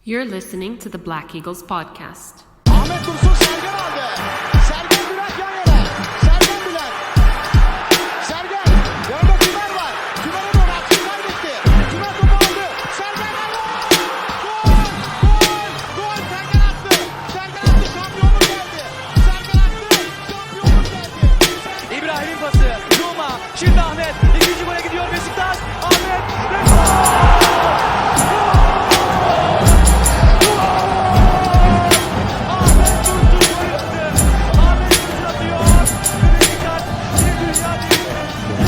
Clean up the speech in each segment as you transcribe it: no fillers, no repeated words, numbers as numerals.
You're listening to the Black Eagles podcast. Ahmet Dursun Sergen aldı. Sergen Bülent yan yana. Sergen Bülent. Sergen. Yanında Süper var. Süper'e doğru at. Süper gitti. Süper topu aldı. Sergen aldı. Gol! Gol! Sergen attı. Sergen attı. Şampiyonluk geldi. Sergen attı. Şampiyonluk geldi. İbrahim'in pası. Zuma. Şimdi Ahmet. İkinci gole gidiyor Beşiktaş. Ahmet.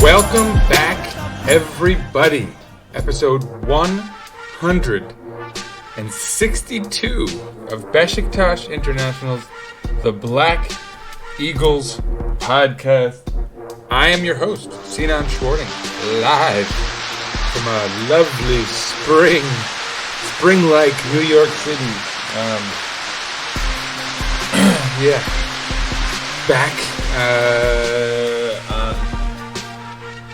Welcome back, everybody. Episode 162 of Beşiktaş International's The Black Eagles podcast. I am your host, Sinan Schwarting, live from a lovely spring-like New York City. Back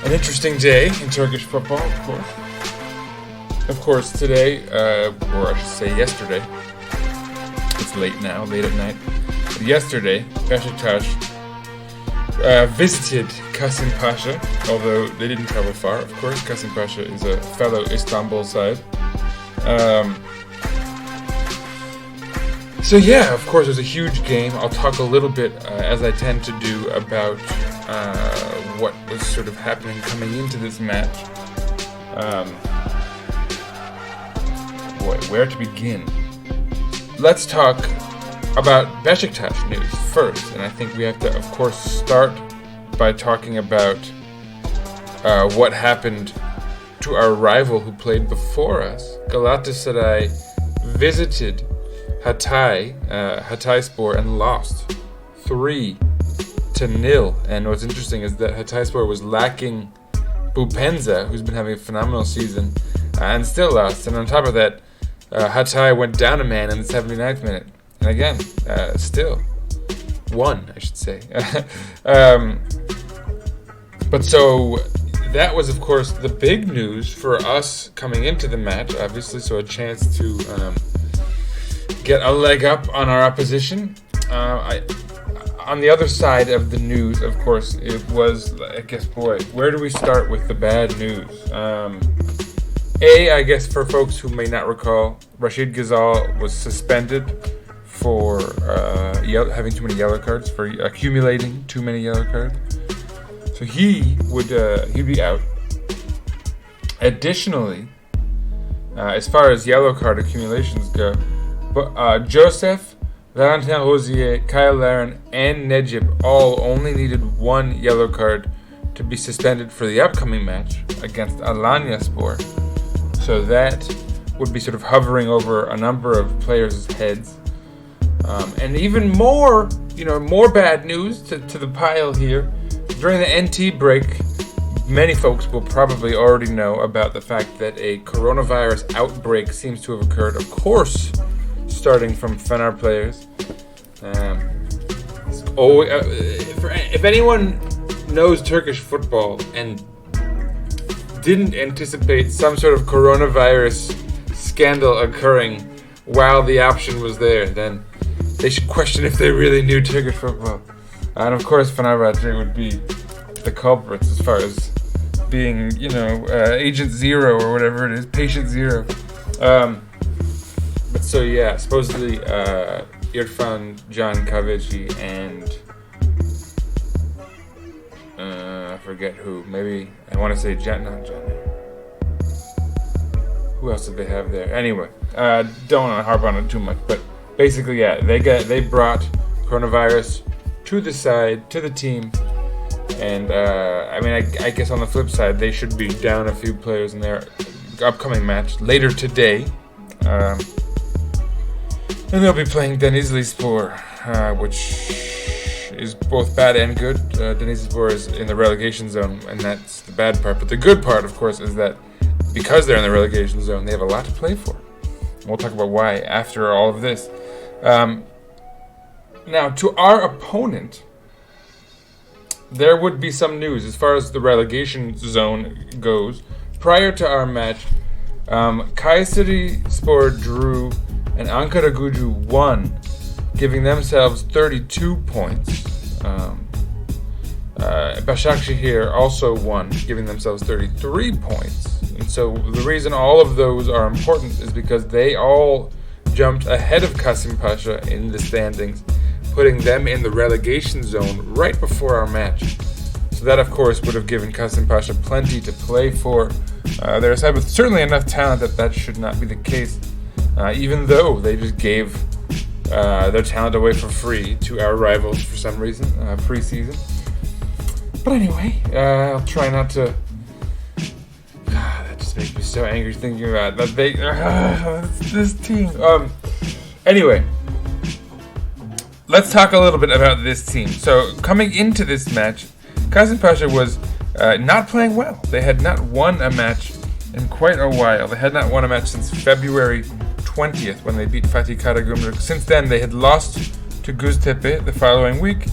on an interesting day in Turkish football, of course. Of course, today, or I should say yesterday, it's late now, late at night, but yesterday, Beşiktaş visited Kasımpaşa, although they didn't travel far, of course. Kasımpaşa is a fellow Istanbul side. So yeah, of course, it was a huge game. I'll talk a little bit, as I tend to do, about what was sort of happening coming into this match. Where to begin? Let's talk about Beşiktaş news first, and I think we have to, of course, start by talking about what happened to our rival who played before us. Galatasaray visited Hatayspor and lost 3-0. And what's interesting is that Hatayspor was lacking Bupenza, who's been having a phenomenal season, and still lost. And on top of that, Hatay went down a man in the 79th minute. And again, still won, I should say. But so that was, of course, the big news for us coming into the match, obviously. So a chance to get a leg up on our opposition. On the other side of the news, of course, it was, I guess, where do we start with the bad news? I guess for folks who may not recall, Rashid Ghazal was suspended for having too many yellow cards, for accumulating too many yellow cards. So he'd be out. Additionally, as far as yellow card accumulations go, but Joseph, Valentin Rosier, Kyle Larin, and Necip all only needed one yellow card to be suspended for the upcoming match against Alanyaspor. So that would be sort of hovering over a number of players' heads. And even more bad news to the pile here. During the NT break, many folks will probably already know about the fact that a coronavirus outbreak seems to have occurred. Of course, starting from Fener players. If anyone knows Turkish football and didn't anticipate some sort of coronavirus scandal occurring while the option was there, then they should question if they really knew Turkish football. And of course, Fenerbahce would be the culprits as far as being, Agent Zero or whatever it is, Patient Zero. But so yeah, supposedly Irfan Can Kahveci and I forget who. Maybe I want to say Can. Who else did they have there? Anyway, don't want to harp on it too much. But basically, yeah, they brought coronavirus to the team, and I guess on the flip side, they should be down a few players in their upcoming match later today. And they'll be playing Denizlispor, which is both bad and good. Denizlispor is in the relegation zone, and that's the bad part. But the good part, of course, is that because they're in the relegation zone, they have a lot to play for. We'll talk about why after all of this. Now, to our opponent, there would be some news as far as the relegation zone goes. Prior to our match, Kayserispor drew and anger-inducing 1, giving themselves 32 points. Başakşehir also won, giving themselves 33 points. And so the reason all of those are important is because they all jumped ahead of Kasımpaşa in the standings, putting them in the relegation zone right before our match. So that, of course, would have given Kasımpaşa plenty to play for. Their side with certainly enough talent that should not be the case, even though they just gave their talent away for free to our rivals for some reason, pre-season. But anyway, I'll try not to... that just makes me so angry thinking about that. This team. Anyway, let's talk a little bit about this team. So, coming into this match, Kasımpaşa was not playing well. They had not won a match in quite a while. They had not won a match since February 20th when they beat Fatih Karagümrük. Since then, they had lost to Göztepe the following week.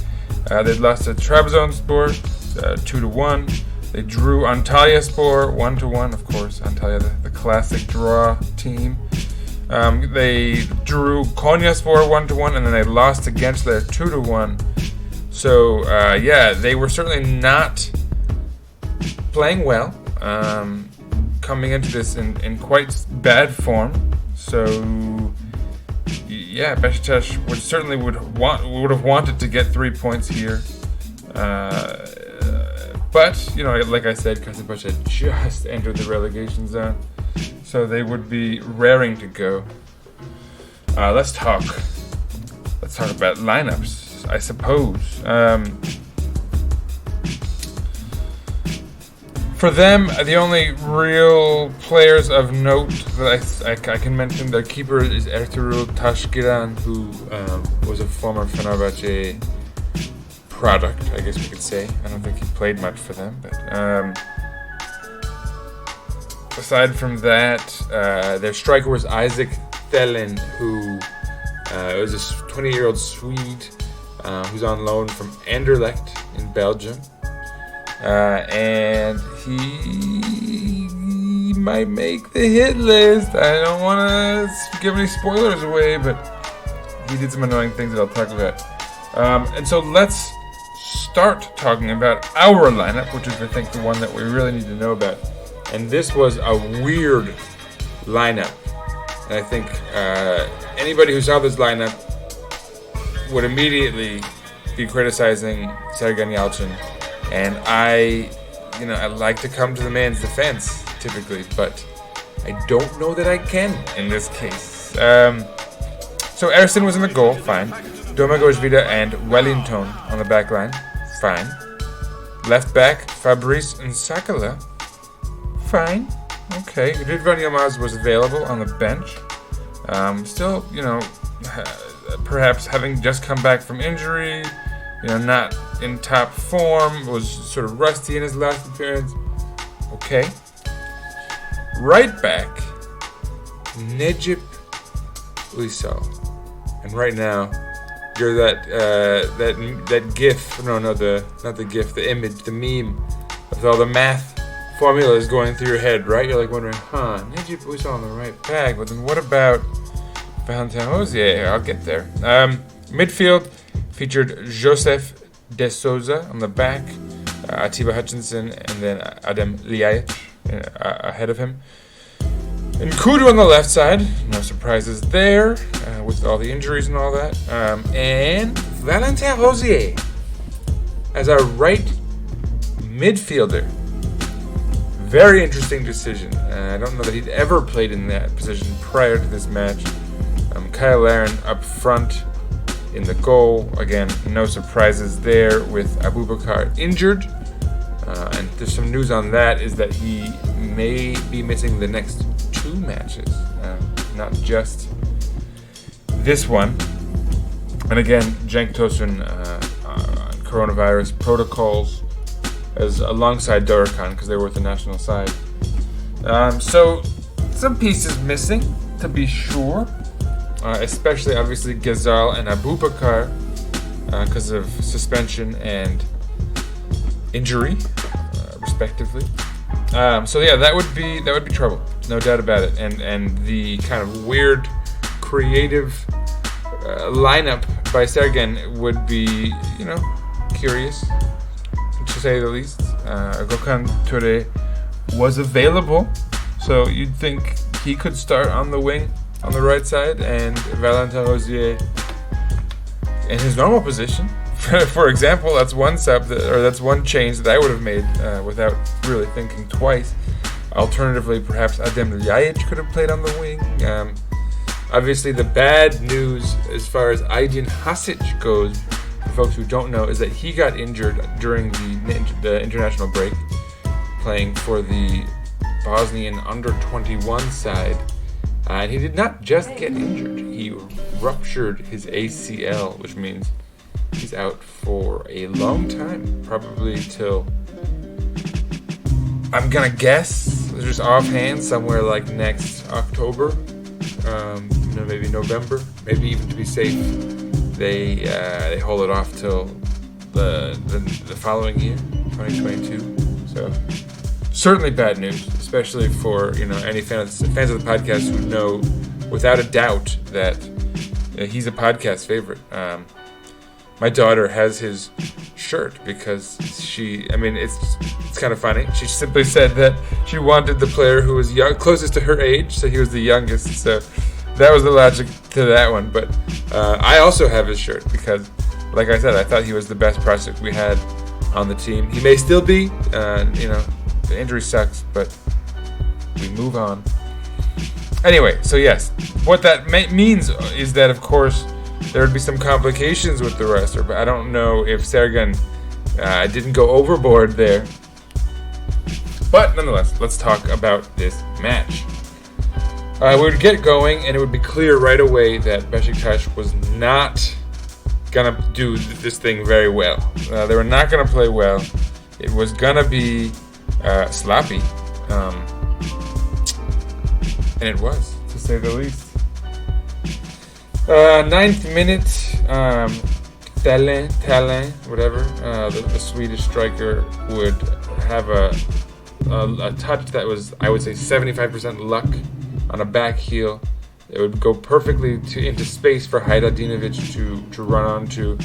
They'd lost to Trabzonspor 2-1. They drew Antalyaspor 1-1. Of course, Antalya, the classic draw team. They drew Konyaspor 1-1, and then they lost against their 2-1. So, they were certainly not playing well, coming into this in quite bad form. So, yeah, Beşiktaş would have wanted to get 3 points here. But, like I said, Kasımpaşa just entered the relegation zone, so they would be raring to go. Let's talk about lineups, I suppose. For them, the only real players of note that I can mention, their keeper is Ertuğrul Taşkıran, who was a former Fenerbahçe product, I guess we could say. I don't think he played much for them, but aside from that, their striker was Isaac Thelen, who was a 20-year-old Swede who's on loan from Anderlecht in Belgium. And he might make the hit list. I don't want to give any spoilers away, but he did some annoying things that I'll talk about. And so let's start talking about our lineup, which is, I think, the one that we really need to know about. And this was a weird lineup. And I think anybody who saw this lineup would immediately be criticizing Sergen Yalçın. And I like to come to the man's defense, typically, but I don't know that I can in this case. So Ersin was in the goal, fine. Domagoj Vida and Wellington on the back line, fine. Left back, Fabrice and Sakala, fine. Okay, Rıdvan Yılmaz was available on the bench. Still, perhaps having just come back from injury, not in top form, was sort of rusty in his last appearance. Okay. Right back, Necip Uysal. And right now, you're that GIF. Not the GIF, the image, the meme with all the math formulas going through your head, right? You're like wondering, Necip Uysal on the right back, but then what about Valentin Rosier? I'll get there. Midfield featured Joseph De Souza on the back, Atiba Hutchinson, and then Adem Ljajic ahead of him. And Kudu on the left side, no surprises there, with all the injuries and all that. And Valentin Rosier as our right midfielder. Very interesting decision. I don't know that he'd ever played in that position prior to this match. Kyle Larin up front in the goal. Again, no surprises there with Abubakar injured. And there's some news on that, is that he may be missing the next 2 matches, not just this one. And again, Cenk Tosun coronavirus protocols as alongside Dorukhan, because they were with the national side. So some pieces missing, to be sure. Especially, obviously, Ghezal and Abubakar because of suspension and injury, respectively. So yeah, that would be trouble, no doubt about it. And the kind of weird creative lineup by Sergen would be, curious, to say the least. Gökhan Töre was available, so you'd think he could start on the wing, on the right side, and Valentin Rosier in his normal position. For example, that's one that's one change that I would have made without really thinking twice. Alternatively, perhaps Adem Ljajic could have played on the wing. Obviously, the bad news as far as Aydin Hasic goes, for folks who don't know, is that he got injured during the international break, playing for the Bosnian under-21 side. And he did not just get injured, he ruptured his ACL, which means he's out for a long time, probably till, I'm gonna guess, just offhand, somewhere like next October, maybe November, maybe even to be safe, they hold it off till the following year, 2022. So certainly bad news, especially for any fans of the podcast who know without a doubt that he's a podcast favorite. My daughter has his shirt because it's kind of funny. She simply said that she wanted the player who was closest to her age, so he was the youngest. So that was the logic to that one. But I also have his shirt because, like I said, I thought he was the best prospect we had on the team. He may still be. The injury sucks, but we move on. Anyway, so yes, what that means is that, of course, there would be some complications with the roster, but I don't know if Sergen didn't go overboard there. But nonetheless, let's talk about this match. We would get going, and it would be clear right away that Beşiktaş was not gonna do this thing very well. They were not gonna play well. It was gonna be sloppy, and it was, to say the least. 9th minute, Talen, whatever, the Swedish striker would have a touch that was, I would say, 75% luck on a back heel. It would go perfectly into space for Hajdinovic to run onto.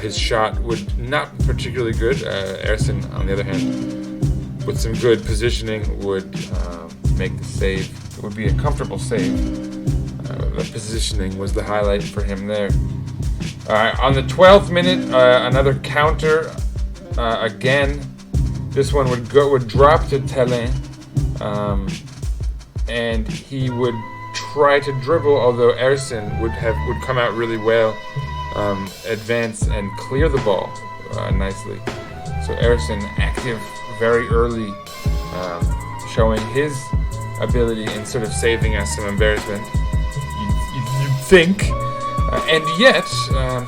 His shot would not be particularly good. Ersin, on the other hand, with some good positioning, would make the save. It would be a comfortable save. The positioning was the highlight for him there. On the 12th minute, another counter. Again, this one would drop to Telen, and he would try to dribble, although Ersin would come out really well, advance and clear the ball nicely. So Ersin active very early, showing his ability in sort of saving us some embarrassment. You'd think, and yet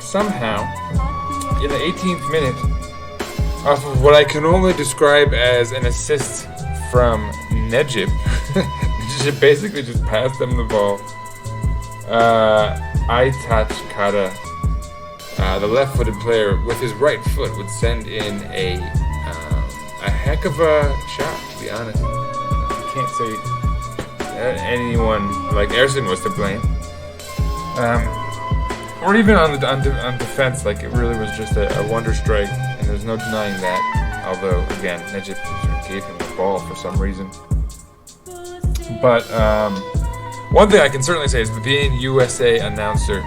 somehow in the 18th minute, off of what I can only describe as an assist from Necip, Necip basically just passed them the ball. Aytaç Kara, the left-footed player, with his right foot would send in a heck of a shot, to be honest. I can't say anyone like Ersin was to blame. Or even on defense, like it really was just a wonder strike, and there's no denying that. Although, again, Necip gave him the ball for some reason. But one thing I can certainly say is the BeinUSA announcer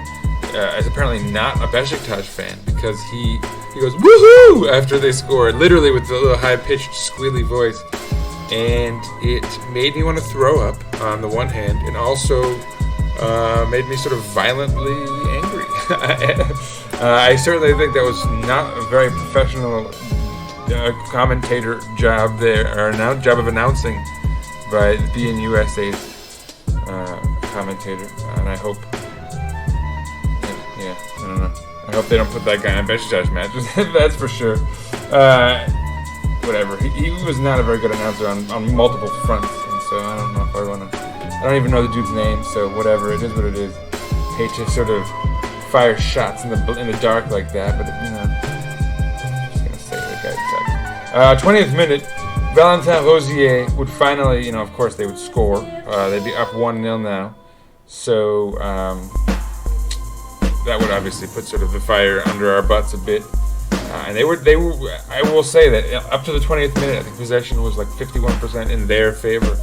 is apparently not a Beşiktaş fan, because he goes woohoo after they score, literally with the little high-pitched squealy voice, and it made me want to throw up on the one hand, and also made me sort of violently angry. I certainly think that was not a very professional commentator job there, or job of announcing by BeinUSA's commentator, and I hope, I don't know. I hope they don't put that guy in Beşiktaş matches. That's for sure. Whatever. He was not a very good announcer on multiple fronts, and so I don't know if I want to. I don't even know the dude's name, so whatever. It is what it is. Hate to sort of fire shots in the dark like that, but I'm just gonna say the guy sucks. 20th minute, Valentin Rosier would finally, of course they would score. They'd be up 1-0 now. So that would obviously put sort of the fire under our butts a bit. And they were. I will say that up to the 20th minute, I think possession was like 51% in their favor.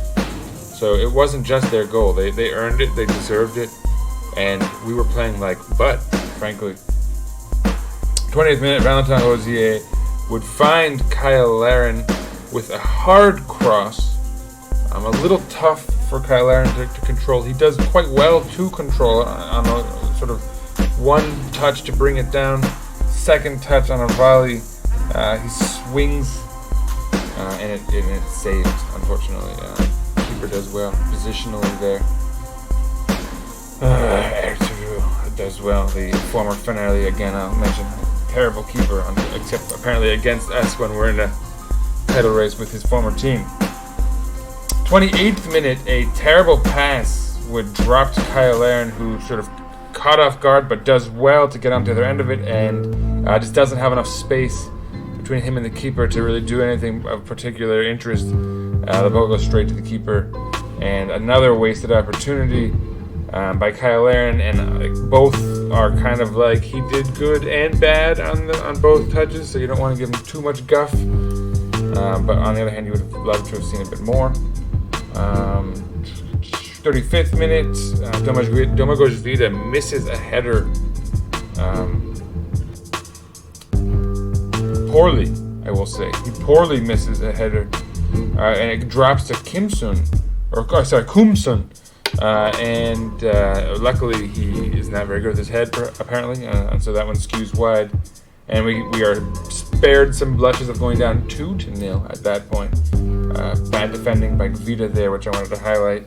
So it wasn't just their goal. They earned it. They deserved it. And we were playing like butt, frankly. 20th minute, Valentin Rosier would find Kyle Larin with a hard cross. A little tough for Kyle Larin to control. He does quite well to control on a sort of one touch to bring it down. Second touch on a volley, he swings, and it's saved, unfortunately. Keeper does well positionally there. Arturo does well. The former finale, again, I'll mention, terrible keeper, except apparently against us when we're in a title race with his former team. 28th minute, a terrible pass would drop to Kyle Larin, who sort of caught off guard but does well to get onto the other end of it, and just doesn't have enough space between him and the keeper to really do anything of particular interest. The ball goes straight to the keeper, and another wasted opportunity by Kyle Larin, and both are kind of like he did good and bad on both touches, so you don't want to give him too much guff. But on the other hand, you would have loved to have seen a bit more. 35th minute, Domagoj Vida misses a header poorly, I will say. He poorly misses a header, and it drops to Kumsun, and luckily he is not very good with his head, apparently, and so that one skews wide, and we are spared some blushes of going down 2-0 at that point. Bad defending by Vida there, which I wanted to highlight.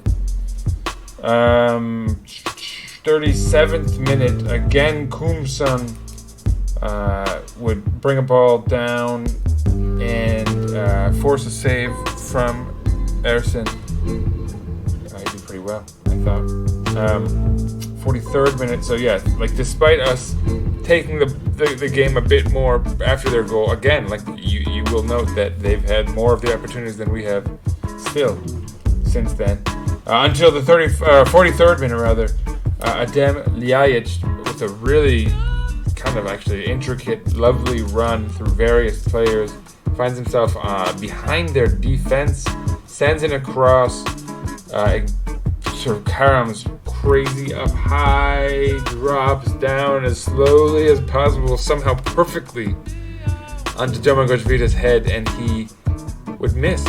37th minute, again Kumsun would bring a ball down and force a save from Ersin. He did pretty well, I thought. 43rd minute, so yeah, like despite us taking the game a bit more after their goal, again, like you will note that they've had more of the opportunities than we have still since then. Until the 43rd minute, rather, Adem Ljajic with a really kind of actually intricate, lovely run through various players, finds himself behind their defense, sends in a cross, sort of Karam's crazy up high, drops down as slowly as possible, somehow perfectly onto Domagoj Vida's head, and he would miss.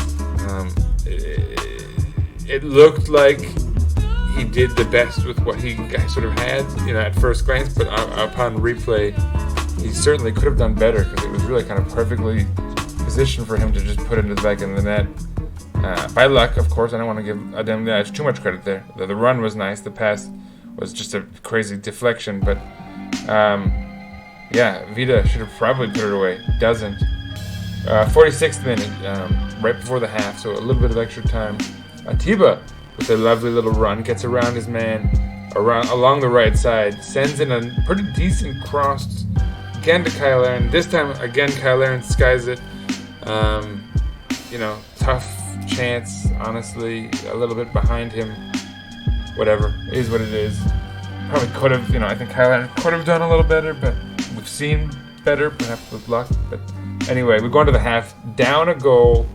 It looked like he did the best with what he sort of had, at first glance, but upon replay, he certainly could have done better, because it was really kind of perfectly positioned for him to just put it into the back of the net. By luck, of course. I don't want to give Adem Ljajic too much credit there. The run was nice. The pass was just a crazy deflection, but Vida should have probably put it away. Doesn't. 46th minute, right before the half, so a little bit of extra time. Atiba, with a lovely little run, gets around his man along the right side, sends in a pretty decent cross again to Kyle Larin. This time, again, Kyle Larin skies it. Tough chance, honestly, a little bit behind him. Whatever, it is what it is. Probably could have, I think Kyle Larin could have done a little better, but we've seen better, perhaps with luck. But anyway, we go into the half, down a goal.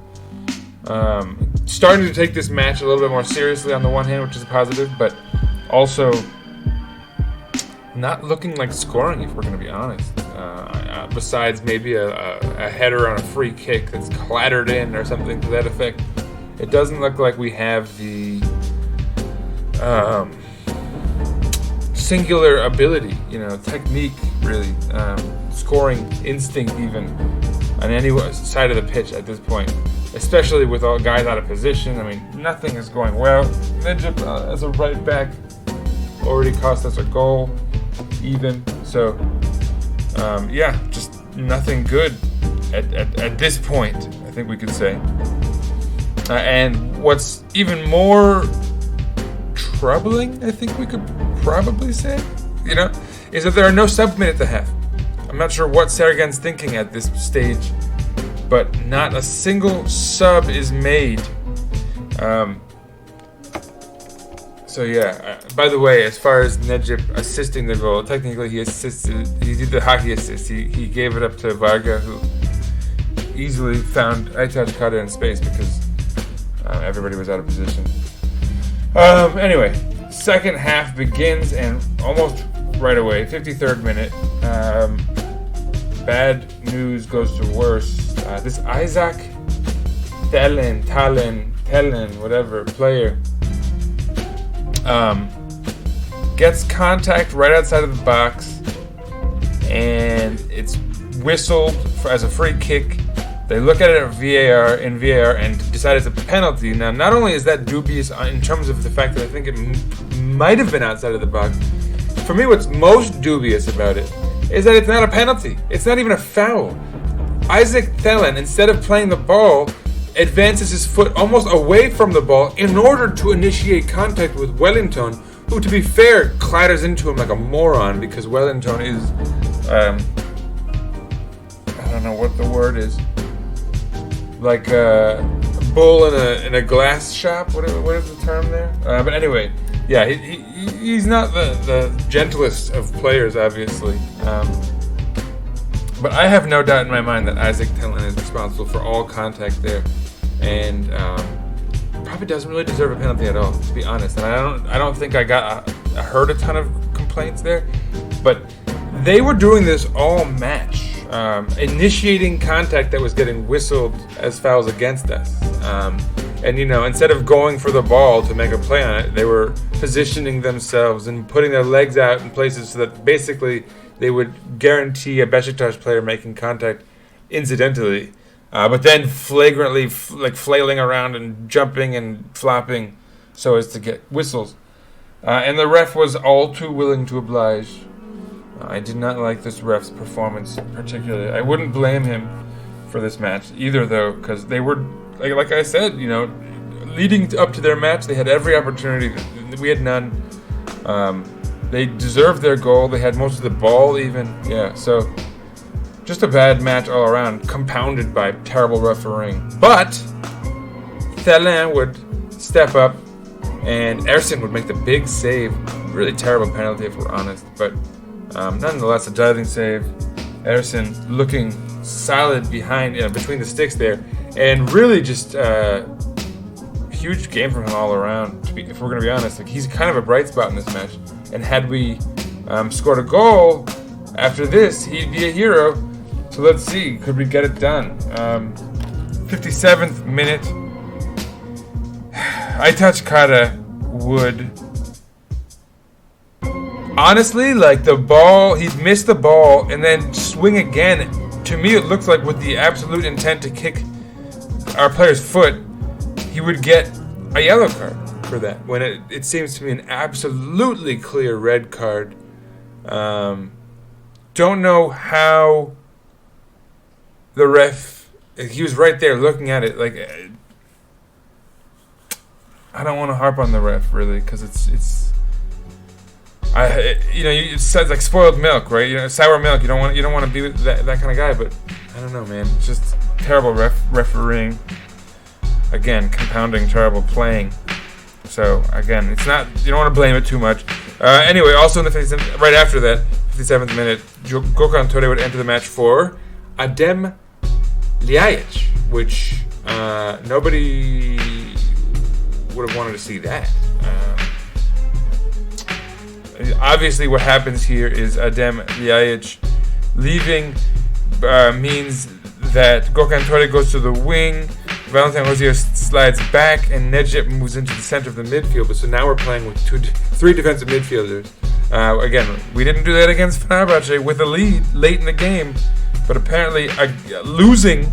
Starting to take this match a little bit more seriously on the one hand, which is positive, but also not looking like scoring, if we're going to be honest. Besides maybe a header on a free kick that's clattered in or something to that effect, it doesn't look like we have the singular ability, technique, really, scoring instinct even, on any side of the pitch at this point. Especially with all guys out of position. I mean, nothing is going well. Nejib as a right back already cost us a goal, even. So, just nothing good at this point, I think we could say. And what's even more troubling, I think we could probably say, is that there are no subs at the half. I'm not sure what Sergen's thinking at this stage, but not a single sub is made. So yeah, by the way, as far as Necip assisting the goal, technically he did the hockey assist. He gave it up to Varga, who easily found Aytaç Kara in space because everybody was out of position. Anyway, second half begins and almost right away, 53rd minute, bad news goes to worse. This Isaac Tellen, whatever, player, gets contact right outside of the box, and it's whistled as a free kick. They look at it at VAR and decide it's a penalty. Now, not only is that dubious in terms of the fact that I think it might have been outside of the box, for me what's most dubious about it is that it's not a penalty. It's not even a foul. Isaac Tellen, instead of playing the ball, advances his foot almost away from the ball in order to initiate contact with Wellington, who, to be fair, clatters into him like a moron because Wellington is, I don't know what the word is, like a bull in a glass shop. What is the term there? But anyway, yeah, he's not the gentlest of players, obviously. But I have no doubt in my mind that Isaac Tellen is responsible for all contact there, and probably doesn't really deserve a penalty at all, to be honest. And I don't think I heard a ton of complaints there, but they were doing this all match, initiating contact that was getting whistled as fouls against us. And instead of going for the ball to make a play on it, they were positioning themselves and putting their legs out in places so that basically they would guarantee a Beşiktaş player making contact incidentally, but then flagrantly flailing around and jumping and flopping so as to get whistles. And the ref was all too willing to oblige. I did not like this ref's performance particularly. I wouldn't blame him for this match either, though, because they were, like I said, leading up to their match, they had every opportunity. We had none. They deserved their goal. They had most of the ball even. Yeah, so just a bad match all around, compounded by terrible refereeing. But Tellen would step up, and Ersin would make the big save. Really terrible penalty, if we're honest. But nonetheless, a diving save. Ersin looking solid between the sticks there. And really just huge game from him all around, if we're going to be honest. He's kind of a bright spot in this match. And had we scored a goal after this, he'd be a hero. So let's see, could we get it done? 57th minute. Aytaç Kara would, honestly, the ball, he'd miss the ball and then swing again. To me, it looks like with the absolute intent to kick our player's foot, he would get a yellow card for that, when it seems to be an absolutely clear red card. Don't know how the ref, he was right there looking at it. I don't want to harp on the ref really, because it's like spoiled milk, right? Sour milk. You don't want to be with that kind of guy. But I don't know, man. It's just terrible refereeing. Again, compounding terrible playing. So again, it's not, you don't want to blame it too much. Anyway, also in the 57th, right after that, 57th minute, Gökhan Töre would enter the match for Adem Ljajic, which nobody would have wanted to see that. Obviously, what happens here is Adem Ljajic leaving means that Gökhan Töre goes to the wing. Valentin Rozier slides back, and Necip moves into the center of the midfield. But so now we're playing with three defensive midfielders. Again, we didn't do that against Fenerbahce with a lead late in the game, but apparently losing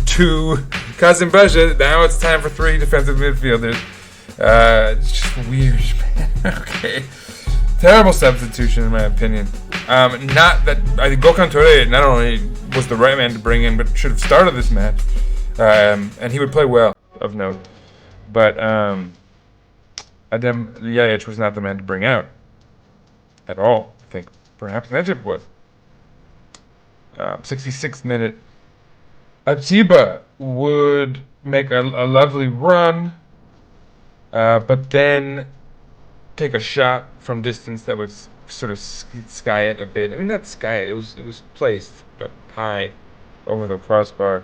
to Kasımpaşa, now it's time for three defensive midfielders. It's just weird, man. Okay. Terrible substitution, in my opinion. Not that I think Gökhan Töre not only was the right man to bring in, but should have started this match. And he would play well, of note. But Adem Ljajic was not the man to bring out at all. I think perhaps Necip was. 66th minute. Atiba would make a lovely run, but then take a shot from distance that would sort of sky it a bit. I mean, not sky it. It was placed but high over the crossbar.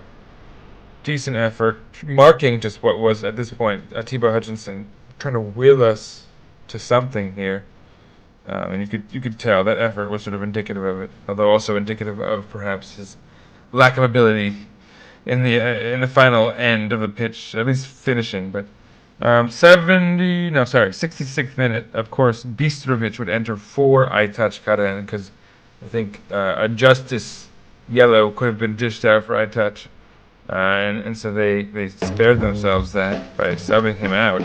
Decent effort, marking just what was at this point Atiba Hutchinson trying to will us to something here. And you could tell that effort was sort of indicative of it, although also indicative of perhaps his lack of ability in the final end of the pitch, at least finishing. But 66th minute, of course, Bistrovic would enter for Aytaç Karayan because I think a justice yellow could have been dished out for Aytaç. And so they spared themselves that by subbing him out.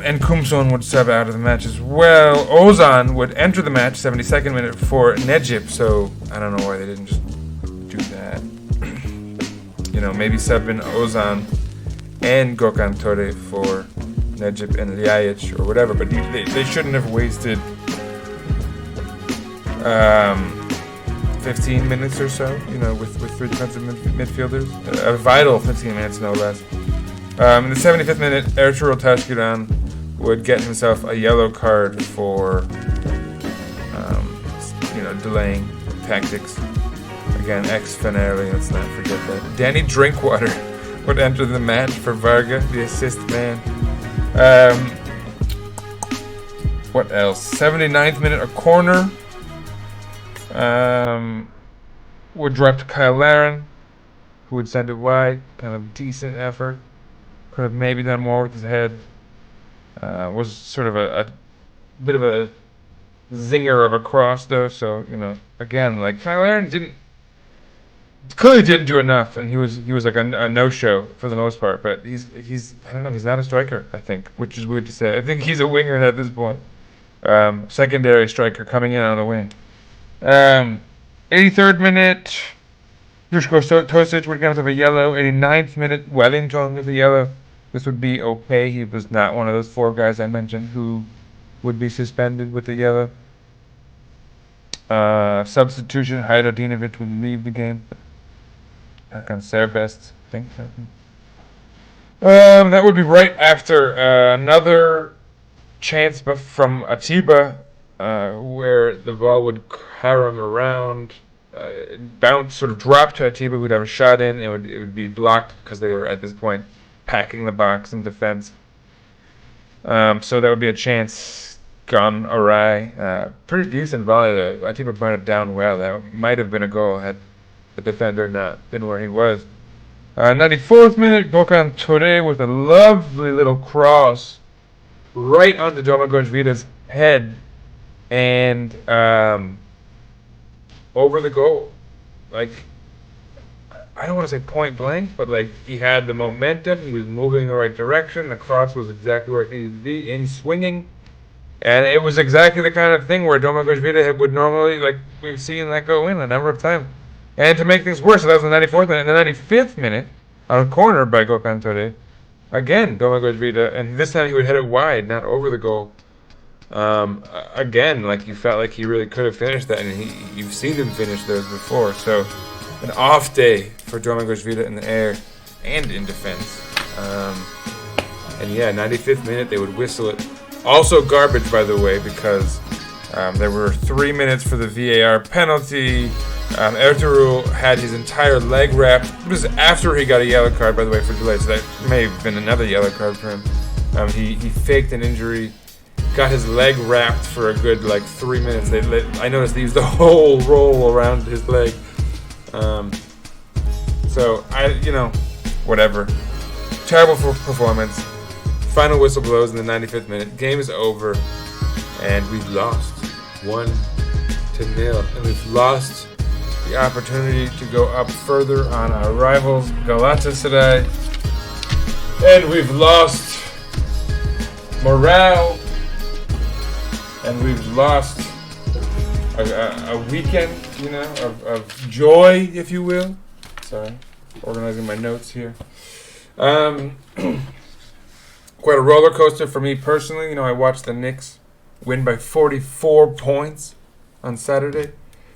And Kumson would sub out of the match as well. Ozan would enter the match, 72nd minute, for Necip. So I don't know why they didn't just do that. Maybe sub in Ozan and Gökhan Töre for Necip and Ljajic or whatever. But they shouldn't have wasted 15 minutes or so, with three defensive midfielders. A vital 15 minutes, no less. In the 75th minute, Ertuğrul Taşkıran would get himself a yellow card for, delaying tactics. Again, ex-Fenerli, let's not forget that. Danny Drinkwater would enter the match for Varga, the assist man. What else? 79th minute, a corner. Would drop to Kyle Larin, who would send it wide. Kind of decent effort. Could have maybe done more with his head. Was sort of a bit of a zinger of a cross, though. So again, like Kyle Larin clearly didn't do enough, and he was like a no-show for the most part. But he's I don't know, he's not a striker, I think, which is weird to say. I think he's a winger at this point. Secondary striker coming in on the wing. 83rd minute, Duško Tosić would get himself a yellow. 89th minute, Wellington with a yellow. This would be okay. He was not one of those four guys I mentioned who would be suspended with the yellow. Substitution, Hajdinović would leave the game. Hakan Serbest, I think. That would be right after another chance from Atiba, where the ball would carom around, bounce, sort of drop to Atiba, who'd have a shot in. It would be blocked because they were at this point packing the box in defense. So that would be a chance gone awry. Pretty decent volley though. Atiba brought it down well. That might have been a goal had the defender not been where he was. 94th minute, Gökhan Töre with a lovely little cross right onto Domagoj Vida's head and over the goal. Like, I don't want to say point blank, but like he had the momentum, he was moving in the right direction, the cross was exactly where it needed to be, in swinging, and it was exactly the kind of thing where Domagoj Vida would normally, like we've seen that go in a number of times. And to make things worse, so that was the 94th minute. In the 95th minute, on a corner by Gökhan Töre, again, Domagoj Vida, and this time he would hit it wide, not over the goal. Again, like you felt like he really could have finished that, and you've seen him finish those before. So, an off day for Domagoj Vida in the air and in defense. And yeah, 95th minute, they would whistle it. Also garbage, by the way, because there were 3 minutes for the VAR penalty. Ertuğrul had his entire leg wrapped. It was after he got a yellow card, by the way, for delay, so that may have been another yellow card for him. He faked an injury, got his leg wrapped for a good 3 minutes. I noticed they used the whole roll around his leg. So whatever. Terrible performance. Final whistle blows in the 95th minute. Game is over, and we've lost 1-0, and we've lost the opportunity to go up further on our rivals Galatasaray, and we've lost morale, and we've lost a weekend, of joy, if you will. Sorry, organizing my notes here. Quite a roller coaster for me personally. I watched the Knicks win by 44 points on Saturday,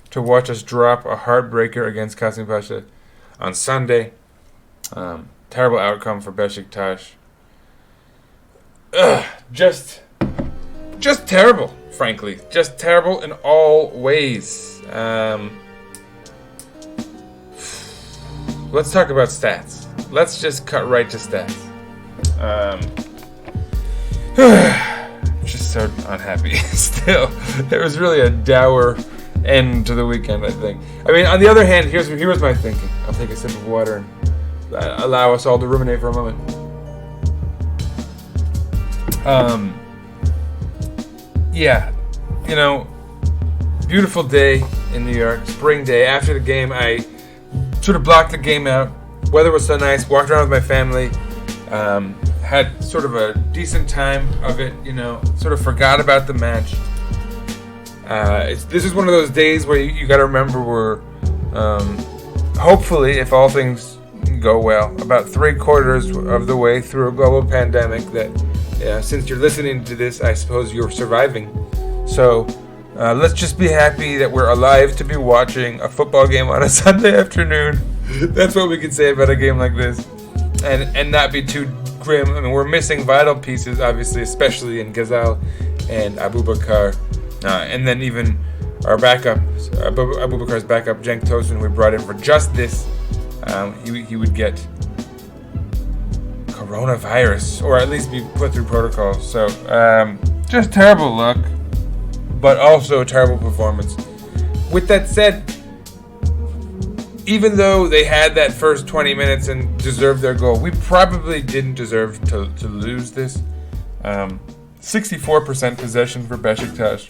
to watch us drop a heartbreaker against Kasımpaşa on Sunday. Terrible outcome for Beşiktaş. just terrible, frankly. Just terrible in all ways. Let's talk about stats. Let's just cut right to stats. Just so unhappy still. It was really a dour end to the weekend, I think. I mean, on the other hand, here's my thinking. I'll take a sip of water and allow us all to ruminate for a moment. Yeah, you know, beautiful day in New York, spring day. After the game, I sort of blocked the game out. Weather was so nice, walked around with my family, had sort of a decent time of it, you know, sort of forgot about the match. This is one of those days where you got to remember we're, hopefully, if all things go well, about 3/4 of the way through a global pandemic that, since you're listening to this, I suppose you're surviving. So let's just be happy that we're alive to be watching a football game on a Sunday afternoon. That's what we can say about a game like this, and not be too grim. I mean, we're missing vital pieces, obviously, especially in Ghazal and Abubakar, and then even our backup, Abubakar's backup, Cenk Tosun, who we brought in for just this. He would get coronavirus, or at least be put through protocol. So just terrible luck, but also a terrible performance. With that said, even though they had that first 20 minutes and deserved their goal, we probably didn't deserve to lose this. 64% possession for Beşiktaş.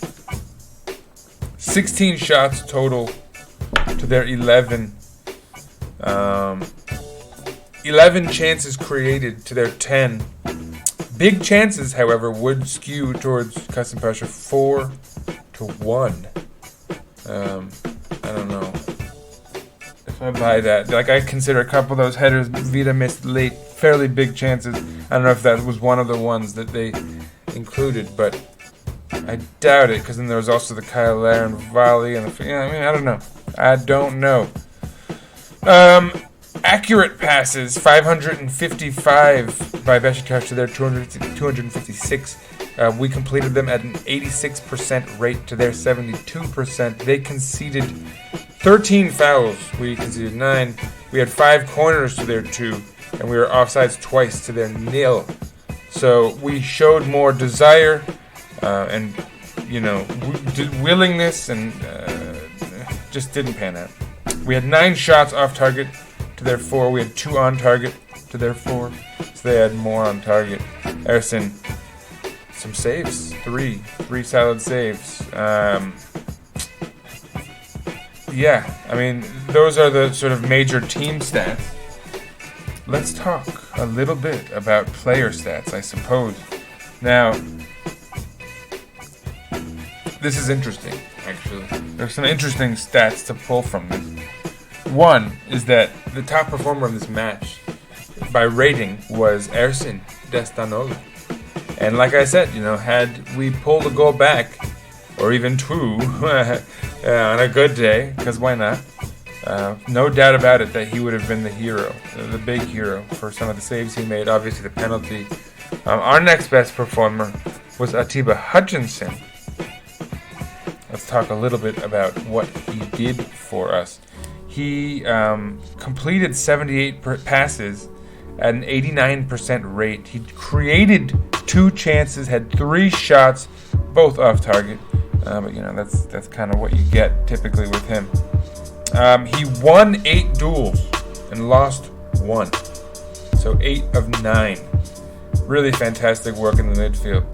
16 shots total to their 11. 11 chances created to their 10. Big chances, however, would skew towards Kasımpaşa 4-1. I don't know if I buy that. Like, I consider a couple of those headers Vida missed late, fairly big chances. I don't know if that was one of the ones that they included, but I doubt it, because then there was also the Kyle Larin volley and I don't know. Accurate passes, 555 by Beşiktaş to their 256. We completed them at an 86% rate to their 72%. They conceded 13 fouls. We conceded 9. We had 5 corners to their 2, and we were offsides twice to their 0. So we showed more desire and, willingness, and just didn't pan out. We had 9 shots off target to their 4. We had 2 on target to their 4. So they had more on target. Ersin, some saves. 3 solid saves. Those are the sort of major team stats. Let's talk a little bit about player stats, I suppose. Now, this is interesting, actually. There's some interesting stats to pull from this. One is that the top performer of this match, by rating, was Ersin Destanoğlu. And like I said, had we pulled a goal back, or even 2, on a good day, because why not? No doubt about it that he would have been the hero, the big hero, for some of the saves he made, obviously the penalty. Our next best performer was Atiba Hutchinson. Let's talk a little bit about what he did for us. He completed 78 passes at an 89% rate. He created 2 chances, had 3 shots, both off target. But that's kind of what you get typically with him. He won 8 duels and lost 1. So 8 of 9. Really fantastic work in the midfield.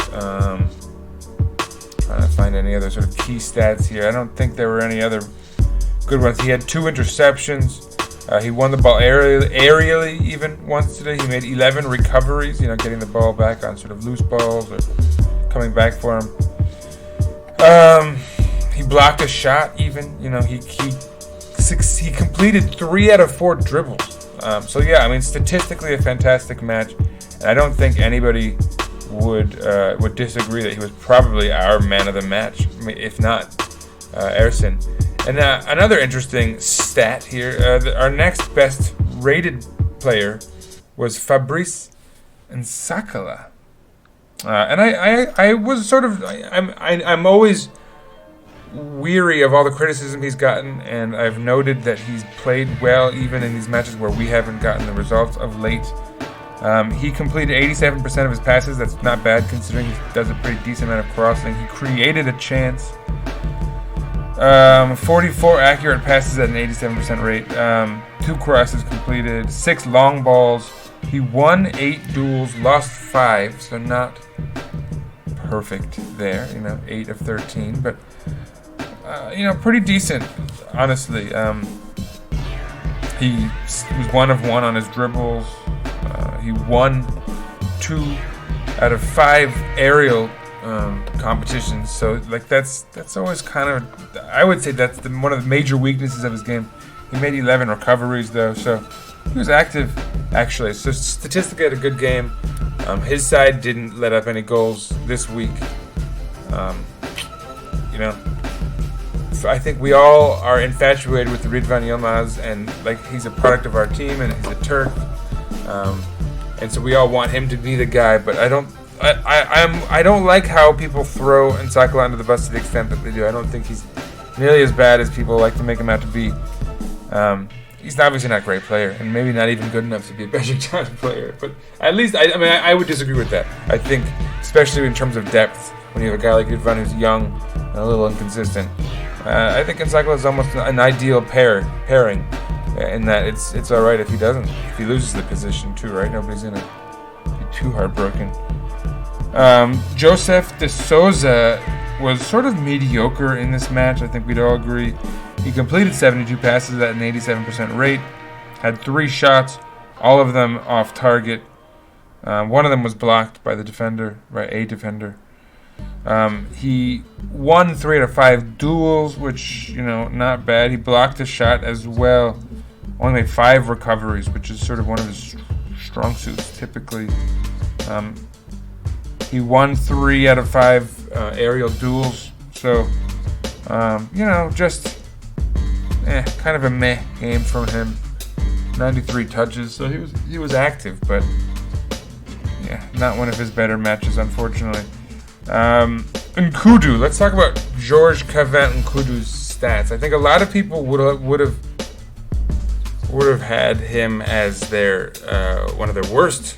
Trying to find any other sort of key stats here. I don't think there were any other good ones. He had 2 interceptions. He won the ball aerially even once today. He made 11 recoveries, getting the ball back on sort of loose balls or coming back for him. He blocked a shot even. He completed 3 out of 4 dribbles. Statistically a fantastic match. And I don't think anybody would disagree that he was probably our man of the match, if not Ersin. And another interesting stat here, our next best rated player was Fabrice Nsakala. And I was sort of I'm always weary of all the criticism he's gotten, and I've noted that he's played well even in these matches where we haven't gotten the results of late. He completed 87% of his passes. That's not bad considering he does a pretty decent amount of crossing. He created a chance. 44 accurate passes at an 87% rate. 2 crosses completed. 6 long balls. He won 8 duels, lost 5, so not perfect there. 8 of 13, but pretty decent, honestly. He was 1 of 1 on his dribbles. He won 2 out of 5 aerial competitions. So that's always kind of, I would say that's one of the major weaknesses of his game. He made 11 recoveries though, so he was active actually. So statistically, had a good game. His side didn't let up any goals this week. So I think we all are infatuated with Ridvan Yilmaz, and he's a product of our team, and he's a Turk, and so we all want him to be the guy. But I don't like how people throw Nsakala under the bus to the extent that they do. I don't think he's nearly as bad as people like to make him out to be. He's obviously not a great player, and maybe not even good enough to be a Beşiktaş player. But at least I would disagree with that. I think, especially in terms of depth, when you have a guy like Ridvan who's young and a little inconsistent, I think Nsakala is almost an ideal pairing. In that it's all right if he loses the position too, right? Nobody's gonna be too heartbroken. Joseph de Souza was sort of mediocre in this match. I think we'd all agree. He completed 72 passes at an 87% rate, had 3 shots, all of them off target. One of them was blocked by a defender. He won 3 out of 5 duels, which, not bad. He blocked a shot as well. Only made 5 recoveries, which is sort of one of his strong suits typically. He won 3 out of 5 aerial duels. So, just kind of a meh game from him. 93 touches, so he was active, but not one of his better matches, unfortunately. Nkudu. Let's talk about George Kavet Nkudu's stats. I think a lot of people would have had him as their one of their worst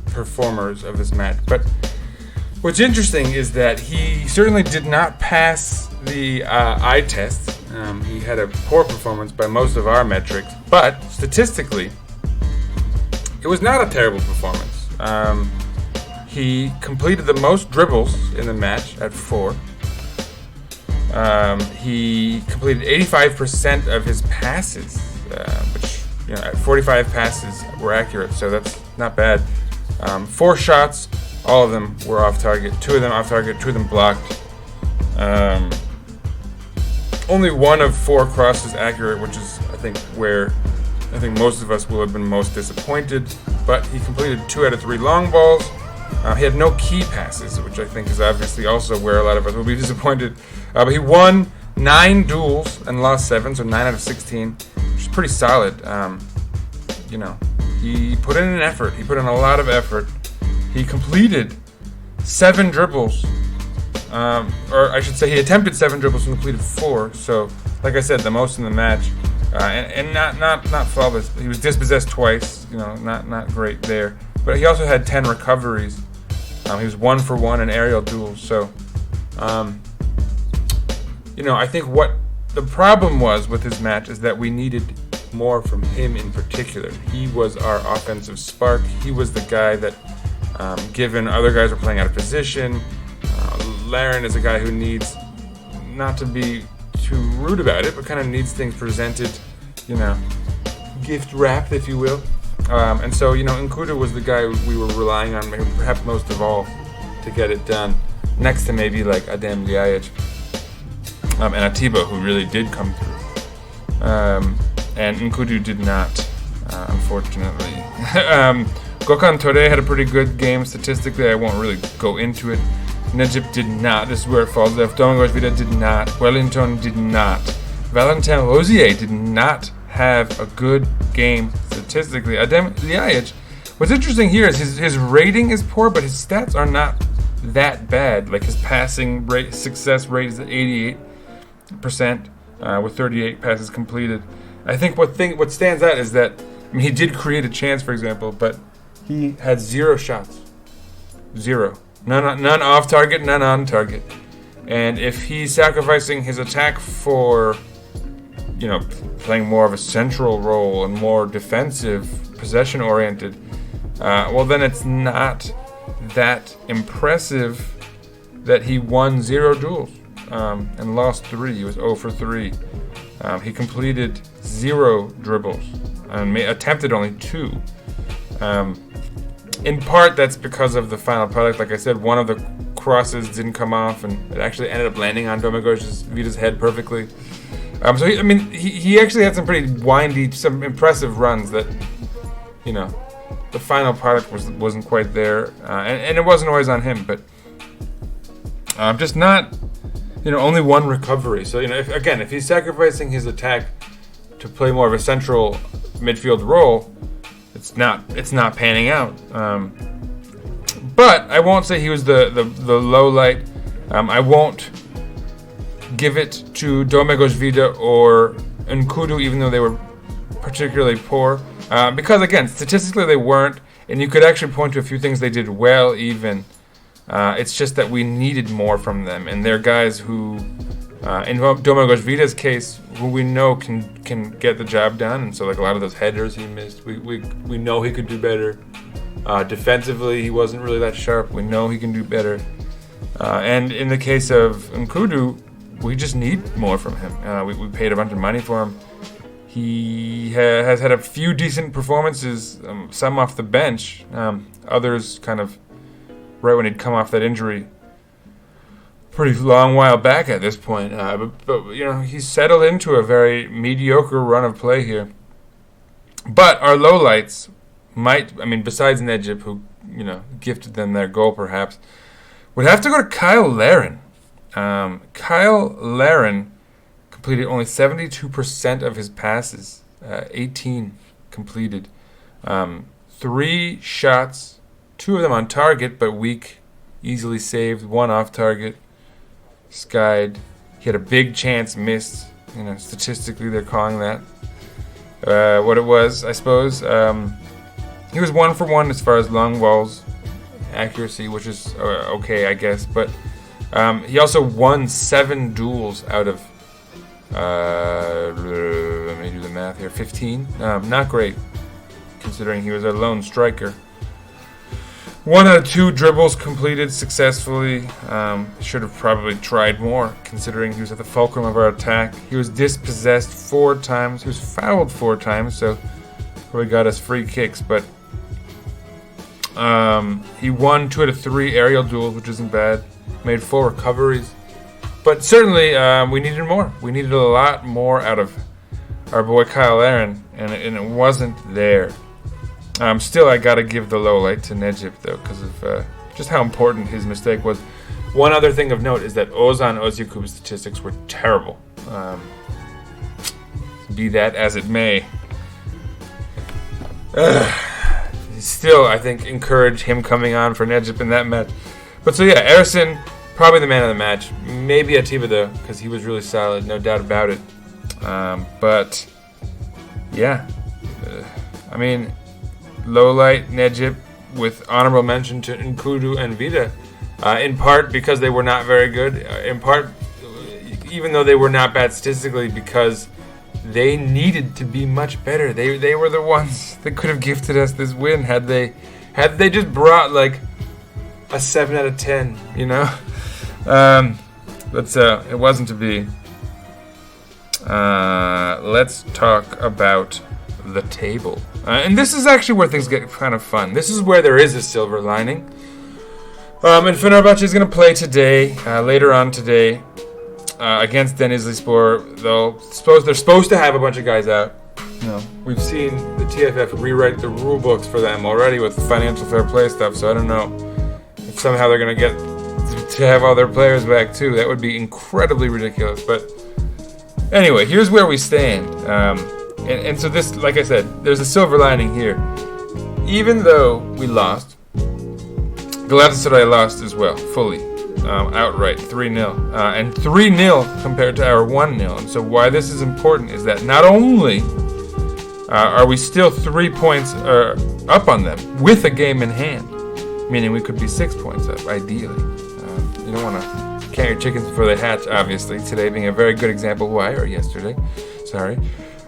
performers of this match. But what's interesting is that he certainly did not pass the eye test. He had a poor performance by most of our metrics, but statistically, it was not a terrible performance. He completed the most dribbles in the match at 4. He completed 85% of his passes, which, at 45 passes were accurate, so that's not bad. 4 shots, all of them were off target. 2 of them off target, 2 of them blocked. Only 1 of 4 crosses accurate, which is, I think, where I think most of us will have been most disappointed. But he completed 2 out of 3 long balls. He had no key passes, which I think is obviously also where a lot of us will be disappointed. But he won 9 duels and lost 7, so 9 out of 16, which is pretty solid. He put in an effort. He put in a lot of effort. He completed 7 dribbles. Or I should say he attempted 7 dribbles and completed 4. So, like I said, the most in the match. And not flawless. He was dispossessed twice. Not great there. But he also had 10 recoveries. He was 1 for 1 in aerial duels. So, I think what the problem was with his match is that we needed more from him in particular. He was our offensive spark. He was the guy that, given other guys were playing out of position, Laren is a guy who needs, not to be too rude about it, but kind of needs things presented, gift wrapped, if you will. And so, Nkudu was the guy we were relying on, perhaps most of all, to get it done. Next to maybe like Adem Ljajic and Atiba, who really did come through. And Nkudu did not, unfortunately. Gökhan Töre had a pretty good game statistically. I won't really go into it. Necip did not. This is where it falls off. Domingos Vida did not. Wellington did not. Valentin Rosier did not have a good game statistically. Adem Ljajic. What's interesting here is his rating is poor, but his stats are not that bad. Like his passing rate, success rate is at 88%, with 38 passes completed. I think what stands out is that, I mean, he did create a chance, for example, but he had 0 shots. 0. None off target, none on target. And if he's sacrificing his attack for, playing more of a central role and more defensive, possession-oriented, well, then it's not that impressive that he won 0 duels and lost 3. He was 0 for 3. He completed 0 dribbles and attempted only 2. In part, that's because of the final product. Like I said, one of the crosses didn't come off, and it actually ended up landing on Domagoj Vida's head perfectly. So he actually had some pretty windy, some impressive runs that, the final product wasn't quite there, and it wasn't always on him, but just not, only one recovery. So if he's sacrificing his attack to play more of a central midfield role, it's not panning out. But I won't say he was the low light. I won't give it to Domagoj Vida or Nkudu, even though they were particularly poor. Because, again, statistically they weren't, and you could actually point to a few things they did well even. It's just that we needed more from them, and they're guys who, in Domagoj Vida's case, who we know can get the job done, and so like a lot of those headers he missed, we know he could do better. Defensively, he wasn't really that sharp. We know he can do better. And in the case of Nkudu, we just need more from him. We paid a bunch of money for him. He has had a few decent performances, some off the bench, others kind of right when he'd come off that injury. Pretty long while back at this point. But he's settled into a very mediocre run of play here. But our lowlights besides Necip, who, gifted them their goal perhaps, would have to go to Kyle Larin. Kyle Larin completed only 72% of his passes, 18 completed. 3 shots, 2 of them on target, but weak, easily saved, 1 off target, skied. He had a big chance missed. Statistically they're calling that what it was, I suppose. He was 1 for 1 as far as long balls accuracy, which is okay, I guess. But he also won 7 duels out of, let me do the math here, 15. Not great, considering he was a lone striker. 1 out of 2 dribbles completed successfully. Should have probably tried more, considering he was at the fulcrum of our attack. He was dispossessed 4 times. He was fouled 4 times, so probably got us free kicks. But he won 2 out of 3 aerial duels, which isn't bad. Made 4 recoveries. But certainly, we needed more. We needed a lot more out of our boy Kyle Larin, and it wasn't there. Still, I gotta give the low light to Necip, though, because of just how important his mistake was. One other thing of note is that Ozan Ozyakub's statistics were terrible. Be that as it may. Still, I think, encourage him coming on for Necip in that match. But so yeah, Ersin, probably the man of the match. Maybe Atiba, though, because he was really solid, no doubt about it. But yeah, low light Necip with honorable mention to Nkudu and Vida, in part because they were not very good, in part even though they were not bad statistically, because they needed to be much better. They were the ones that could have gifted us this win had they just brought like a 7 out of 10, but it wasn't to be. Let's talk about the table. And this is actually where things get kind of fun. This is where there is a silver lining. And Fenerbahce is going to play today, later on today, against Denizlispor. They're supposed to have a bunch of guys out. We've seen the TFF rewrite the rule books for them already with financial fair play stuff, so I don't know if somehow they're going to get to have all their players back too. That would be incredibly ridiculous. But anyway, here's where we stand. And so this, like I said, there's a silver lining here. Even though we lost, the Galatasaray lost as well, fully, outright, 3-0. And 3-0 compared to our 1-0. And so why this is important is that not only are we still 3 points up on them with a game in hand, meaning we could be 6 points up, ideally. You don't want to count your chickens before they hatch, obviously, today being a very good example why, or yesterday, sorry.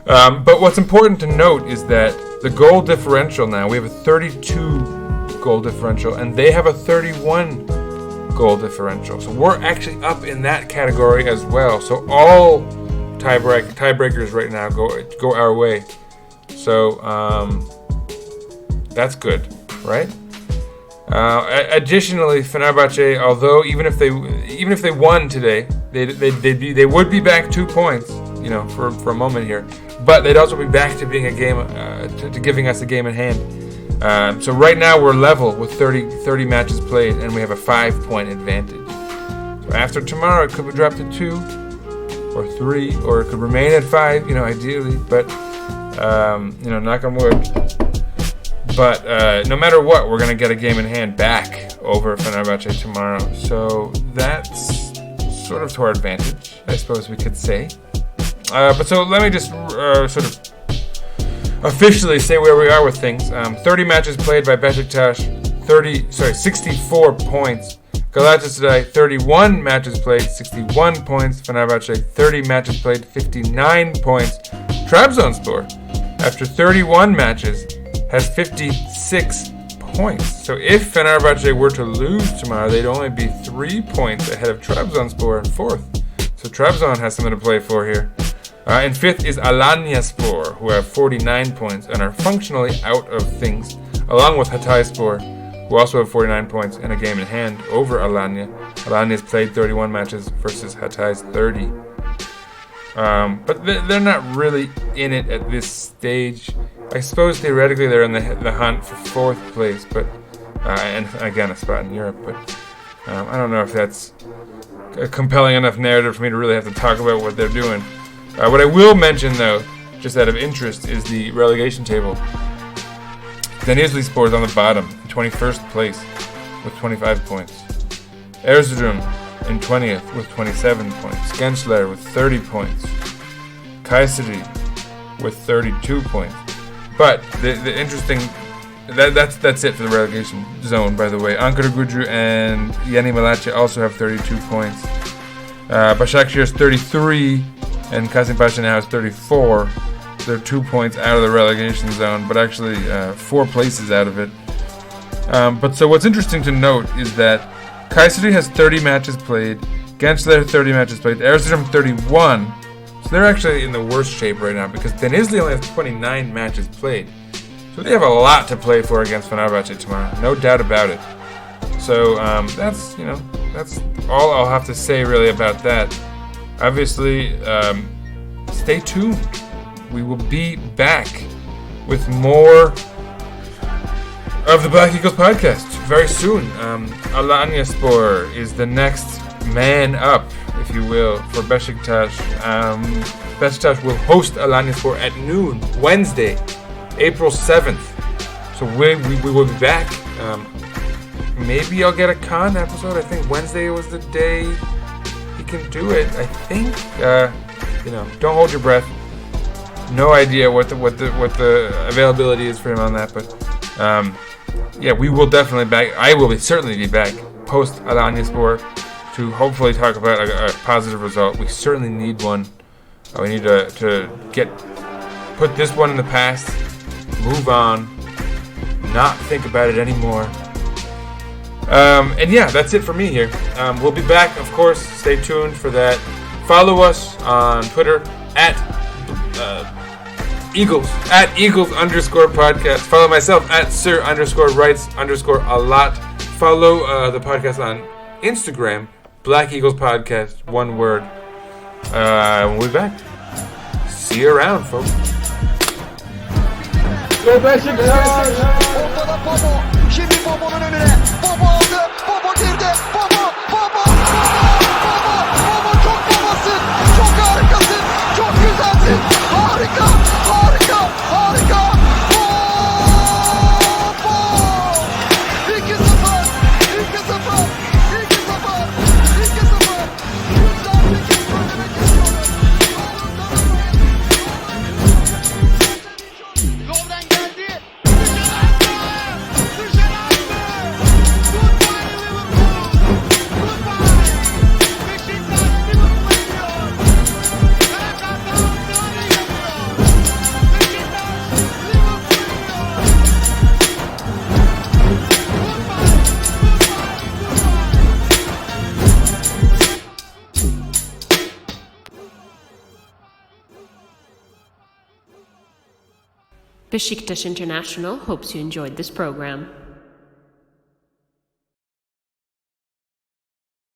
But what's important to note is that the goal differential now, we have a 32 goal differential, and they have a 31 goal differential. So we're actually up in that category as well. So all tiebreakers right now go our way. So that's good, right? Additionally, Fenerbahce, although even if they won today, they would be back 2 points, for a moment here. But they'd also be back to being a game, to giving us a game in hand. So right now we're level with 30 matches played, and we have a 5-point advantage. So after tomorrow, it could be dropped to 2 or 3, or it could remain at 5, ideally. But knock on wood. But no matter what, we're going to get a game in hand back over Fenerbahce tomorrow. So that's sort of to our advantage, I suppose we could say. But so let me just sort of officially say where we are with things. 30 matches played by Beşiktaş, 64 points. Galatasaray, 31 matches played, 61 points. Fenerbahce, 30 matches played, 59 points. Trabzonspor, after 31 matches, has 56 points. So if Fenerbahce were to lose tomorrow, they'd only be 3 points ahead of Trabzonspor in 4th. So Trabzon has something to play for here. In 5th is Alanyaspor, who have 49 points and are functionally out of things, along with Hatayspor, who also have 49 points and a game in hand over Alanya. Alanya's played 31 matches versus Hatay's 30. But they're not really in it at this stage. I suppose theoretically they're in the hunt for 4th place, but and again a spot in Europe. But I don't know if that's a compelling enough narrative for me to really have to talk about what they're doing. What I will mention, though, just out of interest, is the relegation table. Denizlispor is on the bottom, in 21st place, with 25 points. Erzurum in 20th with 27 points. Gençler with 30 points. Kayseri with 32 points. But the interesting, that's it for the relegation zone, by the way. Ankaragücü and Yeni Malatya also have 32 points. Başakşehir is 33, and Kasımpaşa now has 34. They're 2 points out of the relegation zone, but actually 4 places out of it. But so what's interesting to note is that Kayseri has 30 matches played, Gençler 30 matches played, Erzurum 31. So they're actually in the worst shape right now because Denizli only has 29 matches played. So they have a lot to play for against Fenerbahce tomorrow, no doubt about it. So that's all I'll have to say really about that. Obviously, stay tuned. We will be back with more of the Black Eagles podcast very soon. Alanyaspor is the next man up, if you will, for Beşiktaş. Beşiktaş will host Alanyaspor at noon, Wednesday, April 7th. So we will be back. Maybe I'll get a Khan episode. I think Wednesday was the day he can do it. I think. Don't hold your breath. No idea what the availability is for him on that, but we will definitely back. I will certainly be back post Alanyaspor to hopefully talk about a positive result. We certainly need one. We need to put this one in the past, move on, not think about it anymore. That's it for me here. We'll be back, of course. Stay tuned for that. Follow us on Twitter at Eagles_podcast. Follow myself at Sir_Writes_a lot. Follow the podcast on Instagram, Black Eagles Podcast, one word. We'll be back. See you around, folks. Go Beşiktaş! Ortada Bobo. Şimdi Bobo'nun önüne. Bobo aldı. Bobo girdi. Bobo çok babasın. Çok harikasın. Çok güzelsin. Harika. Bobo! 2-0. Beşiktaş International hopes you enjoyed this program.